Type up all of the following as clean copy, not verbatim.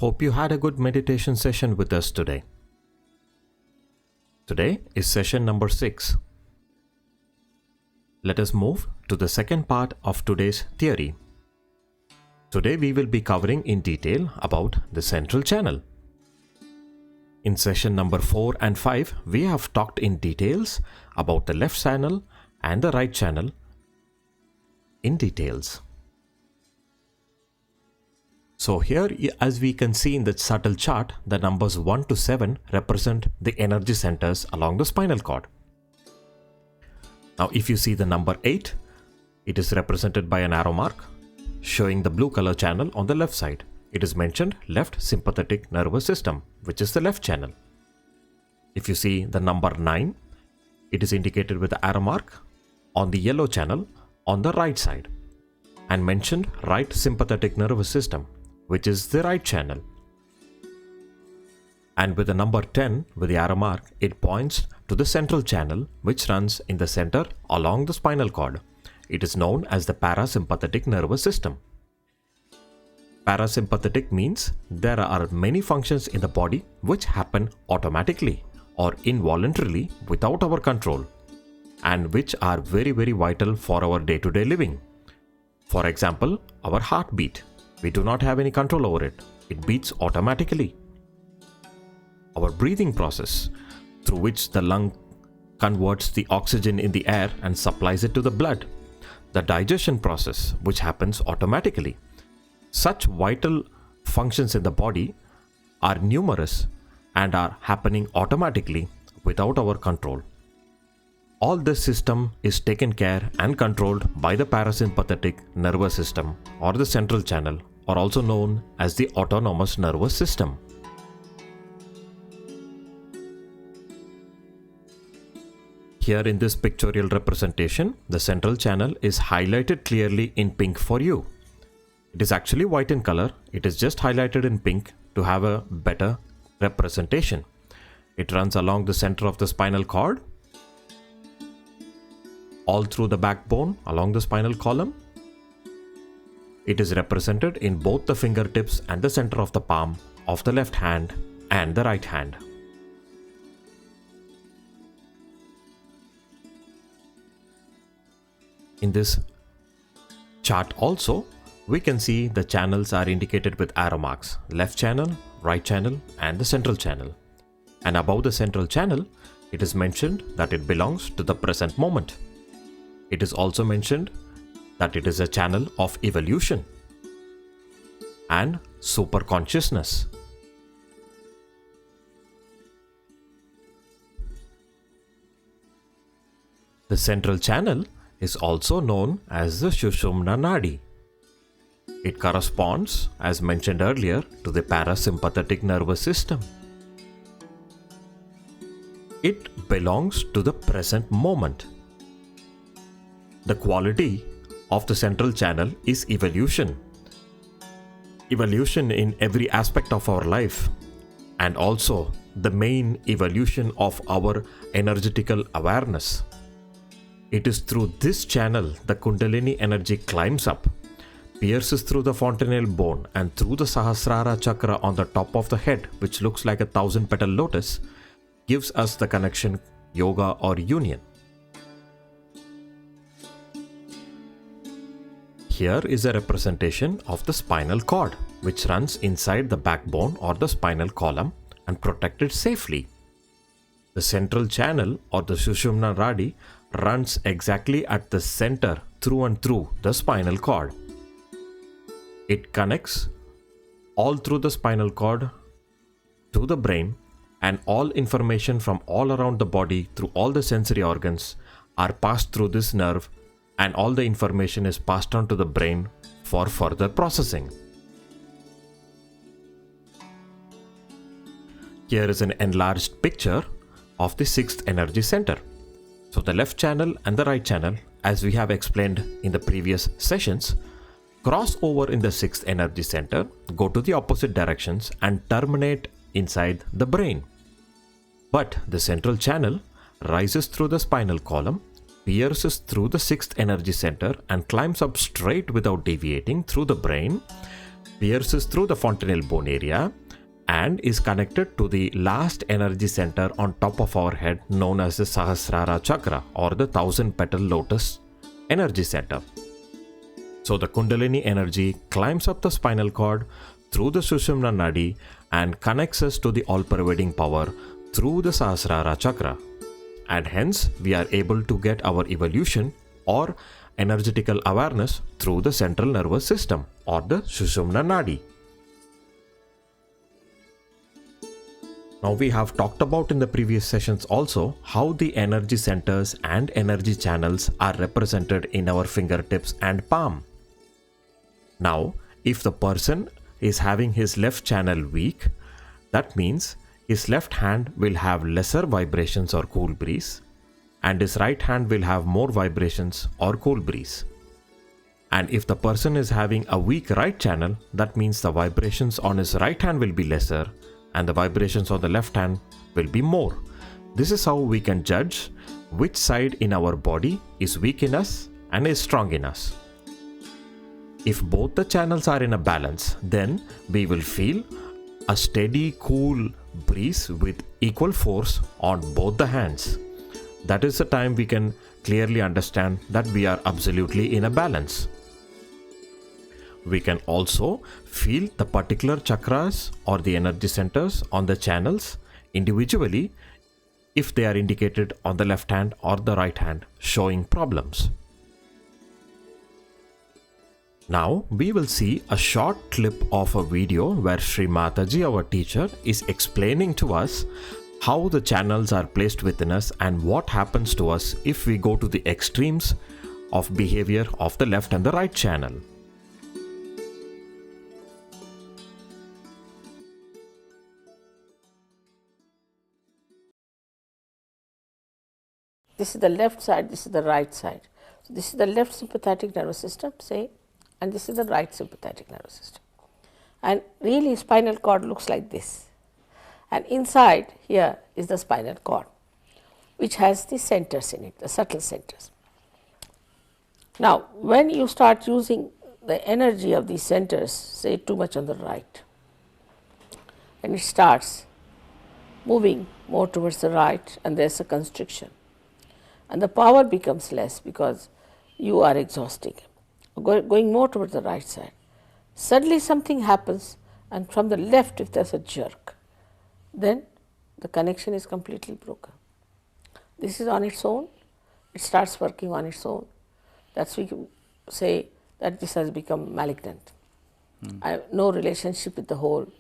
Hope you had a good meditation session with us today. Today is session number 6. Let us move to the second part of today's theory. Today we will be covering in detail about the central channel. In session number 4 and 5, we have talked in details about the left channel and the right channel in details. So here, as we can see in the subtle chart, the numbers 1 to 7 represent the energy centers along the spinal cord. Now if you see the number 8, it is represented by an arrow mark showing the blue color channel on the left side. It is mentioned left sympathetic nervous system, which is the left channel. If you see the number 9, it is indicated with the arrow mark on the yellow channel on the right side and mentioned right sympathetic nervous system, which is the right channel. And with the number 10 with the arrow mark, it points to the central channel which runs in the center along the spinal cord. It is known as the parasympathetic nervous system. Parasympathetic means there are many functions in the body which happen automatically or involuntarily without our control and which are very vital for our day-to-day living. For example, our heartbeat. We do not have any control over it. It beats automatically. Our breathing process, through which the lung converts the oxygen in the air and supplies it to the blood. The digestion process, which happens automatically. Such vital functions in the body are numerous and are happening automatically without our control. All this system is taken care and controlled by the parasympathetic nervous system or the central channel, or also known as the autonomous nervous system. Here in this pictorial representation, the central channel is highlighted clearly in pink for you. It is actually white in color, it is just highlighted in pink to have a better representation. It runs along the center of the spinal cord, all through the backbone along the spinal column. It is represented in both the fingertips and the center of the palm of the left hand and the right hand. In this chart also, we can see the channels are indicated with arrow marks: left channel, right channel, and the central channel. And above the central channel, it is mentioned that it belongs to the present moment. It is also mentioned that it is a channel of evolution and super consciousness. The central channel is also known as the Sushumna Nadi. It corresponds, as mentioned earlier, to the parasympathetic nervous system. It belongs to the present moment. The quality of the central channel is evolution. Evolution in every aspect of our life, and also the main evolution of our energetical awareness. It is through this channel the Kundalini energy climbs up, pierces through the fontanelle bone and through the Sahasrara chakra on the top of the head, which looks like a 1,000-petal lotus, gives us the connection, yoga or union. Here is a representation of the spinal cord, which runs inside the backbone or the spinal column and protected safely. The central channel or the Sushumna Nadi runs exactly at the center through and through the spinal cord. It connects all through the spinal cord to the brain, and all information from all around the body through all the sensory organs are passed through this nerve, and all the information is passed on to the brain for further processing. Here is an enlarged picture of the 6th energy center. So the left channel and the right channel, as we have explained in the previous sessions, cross over in the 6th energy center, go to the opposite directions and terminate inside the brain. But the central channel rises through the spinal column, pierces through the 6th energy center and climbs up straight without deviating through the brain pierces through the fontanelle bone area and is connected to the last energy center on top of our head, known as the Sahasrara chakra, or the 1000-petal lotus energy center. So the Kundalini energy climbs up the spinal cord through the Sushumna Nadi and connects us to the all-pervading power through the Sahasrara chakra. And hence we are able to get our evolution or energetical awareness through the central nervous system or the Sushumna Nadi. Now we have talked about in the previous sessions also how the energy centers and energy channels are represented in our fingertips and palm. Now, if the person is having his left channel weak, that means his left hand will have lesser vibrations or cool breeze, and his right hand will have more vibrations or cool breeze. And if the person is having a weak right channel, that means the vibrations on his right hand will be lesser and the vibrations on the left hand will be more. This is how we can judge which side in our body is weak in us and is strong in us. If both the channels are in a balance, then we will feel a steady, cool breeze with equal force on both the hands. That is the time we can clearly understand that we are absolutely in a balance. We can also feel the particular chakras or the energy centers on the channels individually if they are indicated on the left hand or the right hand, showing problems. Now we will see a short clip of a video where Sri Mataji, our teacher, is explaining to us how the channels are placed within us and what happens to us if we go to the extremes of behavior of the left and the right channel. This is the left side, this is the right side. So this is the left sympathetic nervous system, say, and this is the right sympathetic nervous system. And really spinal cord looks like this. And inside here is the spinal cord, which has the centers in it, the subtle centers. Now, when you start using the energy of these centers, say too much on the right, and it starts moving more towards the right, and there's a constriction. And the power becomes less because you are exhausting, going more towards the right side. Suddenly something happens, and from the left, if there's a jerk, then the connection is completely broken. This is on its own, it starts working on its own. That's we can say that this has become malignant. I have no relationship with the whole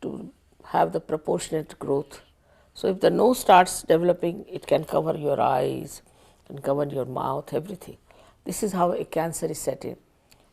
to have the proportionate growth. So if the nose starts developing, it can cover your eyes, can cover your mouth, everything. This is how a cancer is set in.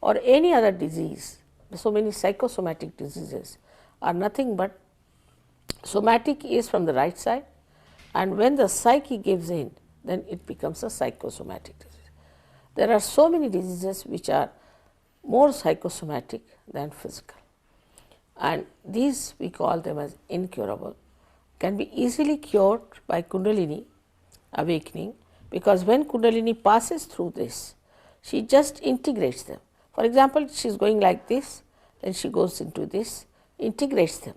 Or any other disease. So many psychosomatic diseases are nothing but somatic is from the right side, and when the psyche gives in, then it becomes a psychosomatic disease. There are so many diseases which are more psychosomatic than physical, and these we call them as incurable, can be easily cured by Kundalini awakening, because when Kundalini passes through this, she just integrates them. For example, she is going like this, then she goes into this, integrates them,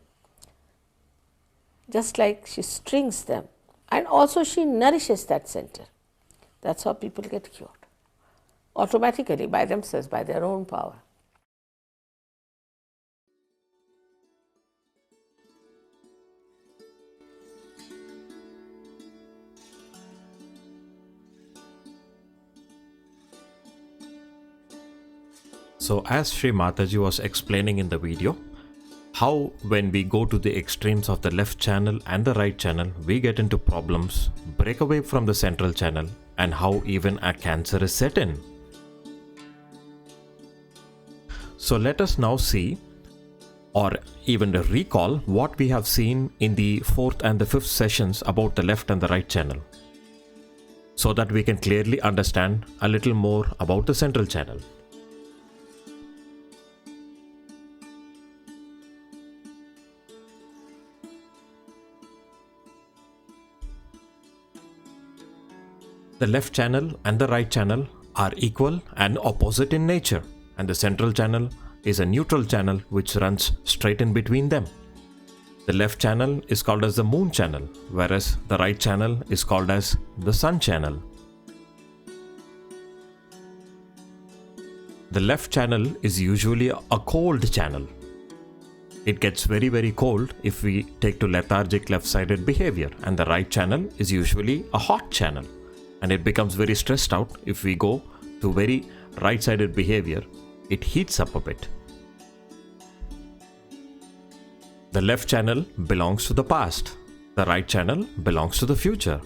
just like she strings them, and also she nourishes that center. That's how people get cured, automatically, by themselves, by their own power. So as Sri Mataji was explaining in the video, how when we go to the extremes of the left channel and the right channel, we get into problems, break away from the central channel, and how even a cancer is set in. So let us now see, or even recall, what we have seen in the 4th and the 5th sessions about the left and the right channel, so that we can clearly understand a little more about the central channel. The left channel and the right channel are equal and opposite in nature, and the central channel is a neutral channel which runs straight in between them. The left channel is called as the moon channel, whereas the right channel is called as the sun channel. The left channel is usually a cold channel. It gets very cold if we take to lethargic left-sided behavior, and the right channel is usually a hot channel, and it becomes very stressed out if we go to very right-sided behavior. It heats up a bit. The left channel belongs to the past, the right channel belongs to the future,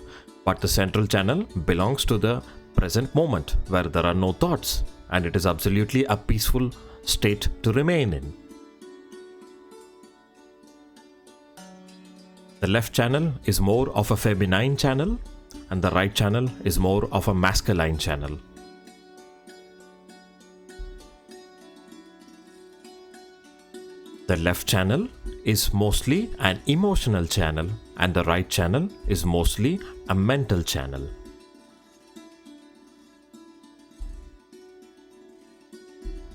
but the central channel belongs to the present moment where there are no thoughts, and it is absolutely a peaceful state to remain in. The left channel is more of a feminine channel, and the right channel is more of a masculine channel. The left channel is mostly an emotional channel, and the right channel is mostly a mental channel.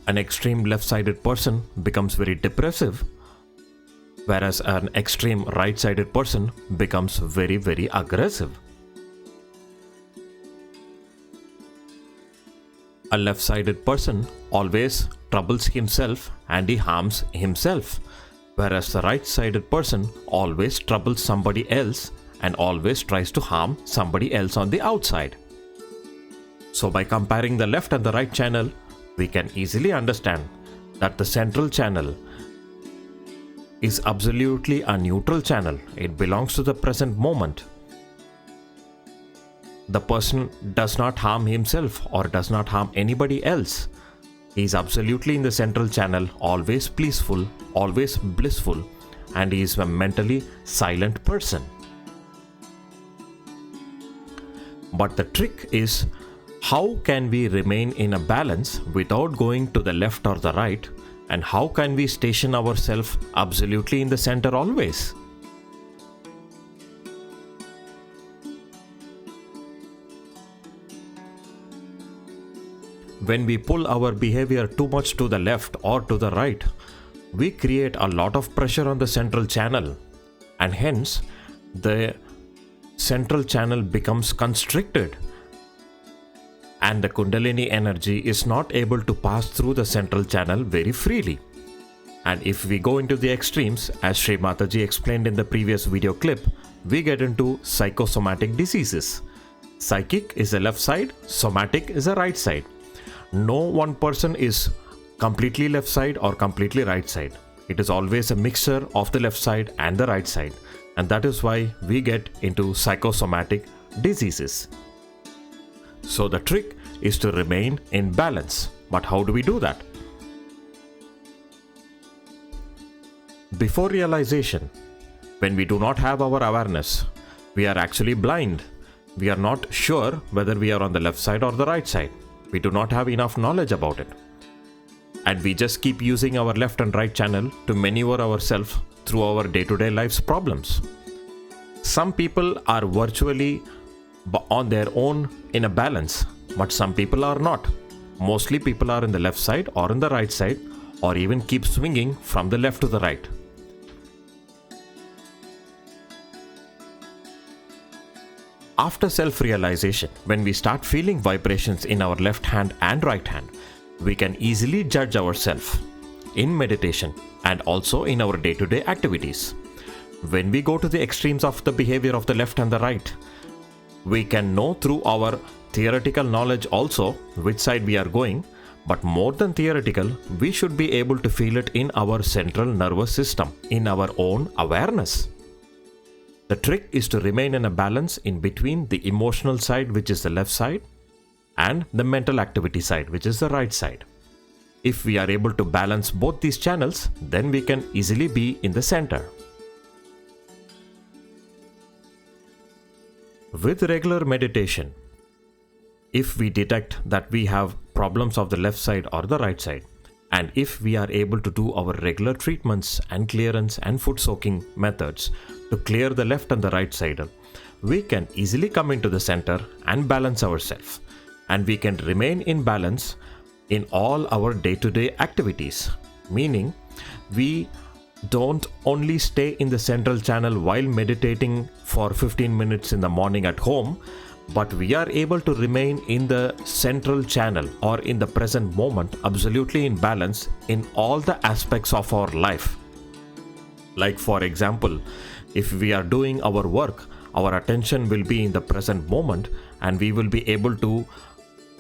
An extreme left-sided person becomes very depressive, whereas an extreme right-sided person becomes very aggressive. A left-sided person always troubles himself and he harms himself, whereas the right-sided person always troubles somebody else and always tries to harm somebody else on the outside. So by comparing the left and the right channel, we can easily understand that the central channel is absolutely a neutral channel. It belongs to the present moment. The person does not harm himself or does not harm anybody else. He is absolutely in the central channel, always peaceful, always blissful, and he is a mentally silent person. But the trick is, how can we remain in a balance without going to the left or the right? And how can we station ourselves absolutely in the center always? When we pull our behavior too much to the left or to the right, we create a lot of pressure on the central channel, and hence the central channel becomes constricted, and the Kundalini energy is not able to pass through the central channel very freely. And if we go into the extremes, as Sri Mataji explained in the previous video clip, we get into psychosomatic diseases. Psychic is the left side, somatic is the right side. No one person is completely left side or completely right side. It is always a mixture of the left side and the right side, and that is why we get into psychosomatic diseases. So the trick is to remain in balance. But how do we do that? Before realization, when we do not have our awareness, we are actually blind. We are not sure whether we are on the left side or the right side. We do not have enough knowledge about it. And we just keep using our left and right channel to maneuver ourselves through our day-to-day life's problems. Some people are virtually on their own in a balance, but some people are not. Mostly people are in the left side or in the right side, or even keep swinging from the left to the right. After self-realization, when we start feeling vibrations in our left hand and right hand, we can easily judge ourselves in meditation and also in our day-to-day activities. When we go to the extremes of the behavior of the left and the right, we can know through our theoretical knowledge also which side we are going, but more than theoretical, we should be able to feel it in our central nervous system, in our own awareness. The trick is to remain in a balance in between the emotional side, which is the left side, and the mental activity side, which is the right side. If we are able to balance both these channels, then we can easily be in the center. With regular meditation, if we detect that we have problems of the left side or the right side, and if we are able to do our regular treatments and clearance and food soaking methods to clear the left and the right side, we can easily come into the center and balance ourselves, and we can remain in balance in all our day-to-day activities. meaning we don't only stay in the central channel while meditating for 15 minutes in the morning at home, but we are able to remain in the central channel or in the present moment absolutely in balance in all the aspects of our life. Like for example, if we are doing our work, our attention will be in the present moment and we will be able to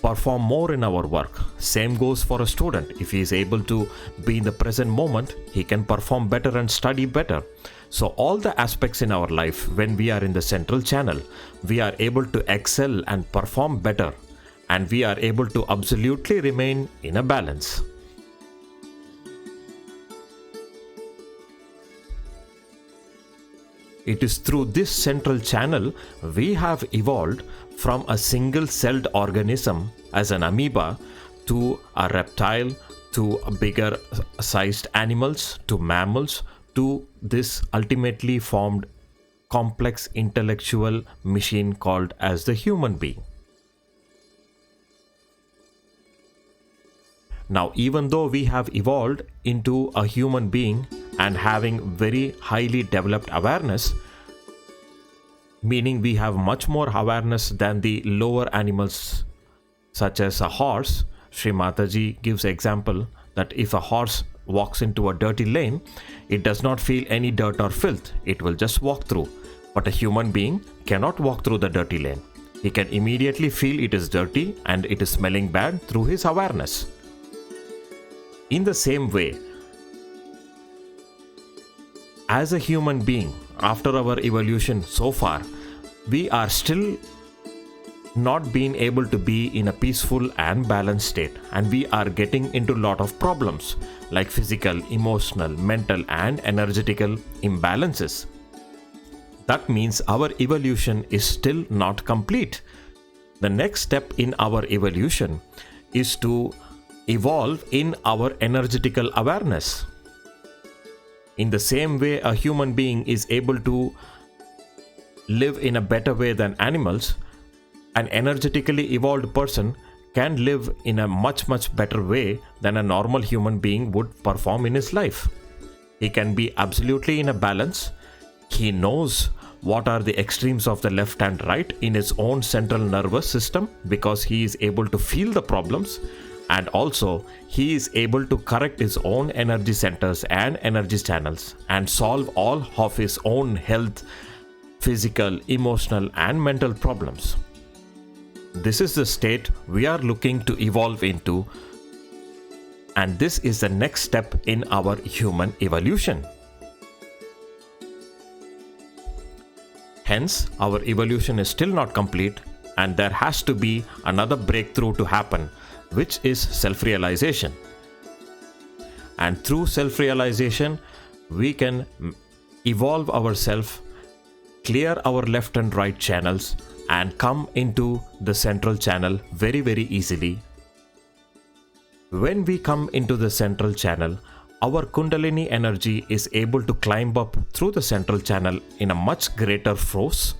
perform more in our work. Same goes for a student. If he is able to be in the present moment, he can perform better and study better. So all the aspects in our life, when we are in the central channel, we are able to excel and perform better, and we are able to absolutely remain in a balance. It is through this central channel we have evolved from a single-celled organism as an amoeba to a reptile to bigger sized animals to mammals to this ultimately formed complex intellectual machine called as the human being. Now, even though we have evolved into a human being and having very highly developed awareness, meaning we have much more awareness than the lower animals such as a horse. Sri Mataji gives example that if a horse walks into a dirty lane, it does not feel any dirt or filth, it will just walk through. But a human being cannot walk through the dirty lane. He can immediately feel it is dirty and it is smelling bad through his awareness. In the same way, as a human being, after our evolution so far, we are still not being able to be in a peaceful and balanced state, and we are getting into a lot of problems like physical, emotional, mental and energetical imbalances. That means our evolution is still not complete. The next step in our evolution is to evolve in our energetical awareness. In the same way a human being is able to live in a better way than animals, an energetically evolved person can live in a much better way than a normal human being would perform in his life. He can be absolutely in a balance. He knows what are the extremes of the left and right in his own central nervous system because he is able to feel the problems, and also he is able to correct his own energy centers and energy channels and solve all of his own health, physical, emotional and mental problems. This is the state we are looking to evolve into, and this is the next step in our human evolution. Hence, our evolution is still not complete, and there has to be another breakthrough to happen, which is self-realization. And through self-realization, we can evolve ourselves, clear our left and right channels, and come into the central channel very easily. When we come into the central channel, our Kundalini energy is able to climb up through the central channel in a much greater force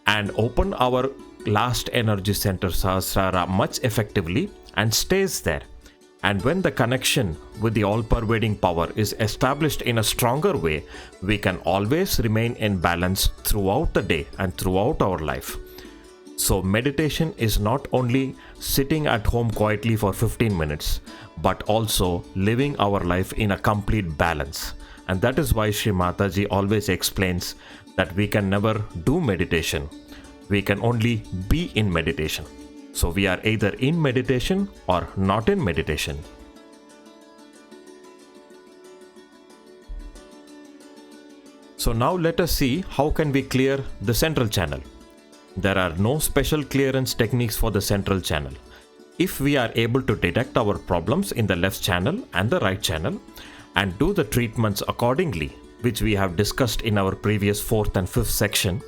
and open our last energy center Sahasrara much effectively and stays there. And when the connection with the all-pervading power is established in a stronger way, we can always remain in balance throughout the day and throughout our life. So meditation is not only sitting at home quietly for 15 minutes, but also living our life in a complete balance. And that is why Sri Mataji always explains that we can never do meditation. We can only be in meditation. So we are either in meditation or not in meditation. So now let us see how can we clear the central channel. There are no special clearance techniques for the central channel. If we are able to detect our problems in the left channel and the right channel and do the treatments accordingly, which we have discussed in our previous 4th and 5th section,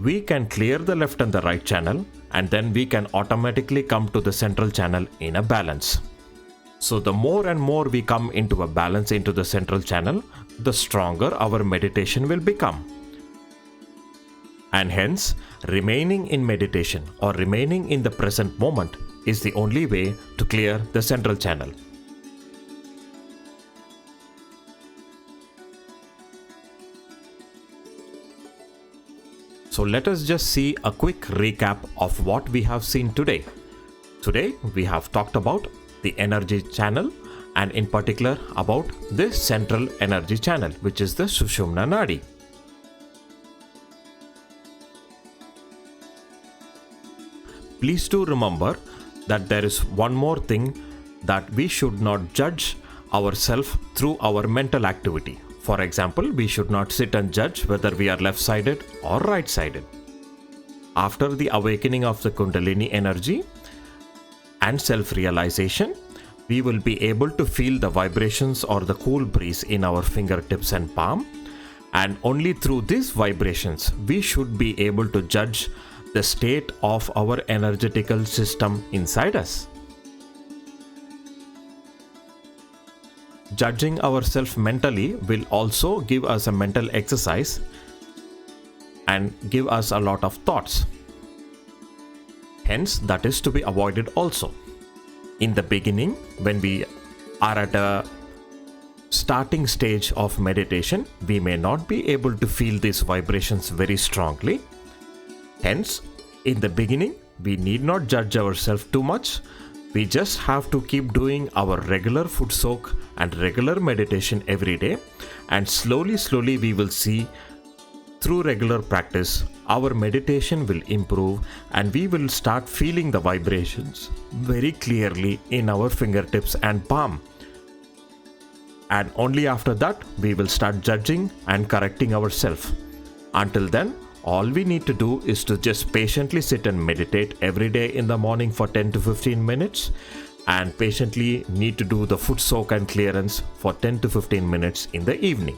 we can clear the left and the right channel, and then we can automatically come to the central channel in a balance. So the more and more we come into a balance into the central channel, the stronger our meditation will become. And hence, remaining in meditation or remaining in the present moment is the only way to clear the central channel. So let us just see a quick recap of what we have seen today. Today we have talked about the energy channel, and in particular about this central energy channel, which is the Sushumna Nadi. Please do remember that there is one more thing, that we should not judge ourselves through our mental activity. For example, we should not sit and judge whether we are left-sided or right-sided. After the awakening of the Kundalini energy and self-realization, we will be able to feel the vibrations or the cool breeze in our fingertips and palm, and only through these vibrations we should be able to judge the state of our energetical system inside us. Judging ourselves mentally will also give us a mental exercise and give us a lot of thoughts. Hence, that is to be avoided also. In the beginning, when we are at a starting stage of meditation, we may not be able to feel these vibrations very strongly. Hence, in the beginning, we need not judge ourselves too much. We just have to keep doing our regular foot soak and regular meditation every day, and slowly we will see, through regular practice, our meditation will improve and we will start feeling the vibrations very clearly in our fingertips and palm. And only after that we will start judging and correcting ourselves. Until then, all we need to do is to just patiently sit and meditate every day in the morning for 10 to 15 minutes, and patiently need to do the foot soak and clearance for 10 to 15 minutes in the evening.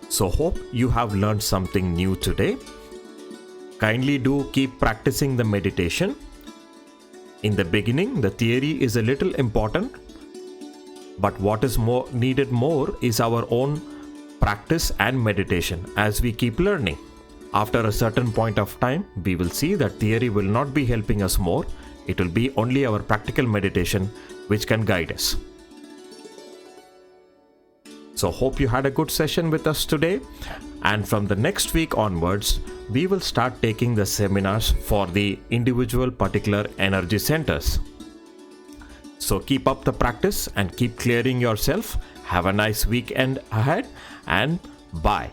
So hope you have learned something new today. Kindly do keep practicing the meditation. In the beginning, the theory is a little important, but what is needed more is our own practice and meditation as we keep learning. After a certain point of time, we will see that theory will not be helping us more. It will be only our practical meditation which can guide us. So hope you had a good session with us today, and from the next week onwards, we will start taking the seminars for the individual particular energy centers. So keep up the practice and keep clearing yourself. Have a nice weekend ahead, and bye.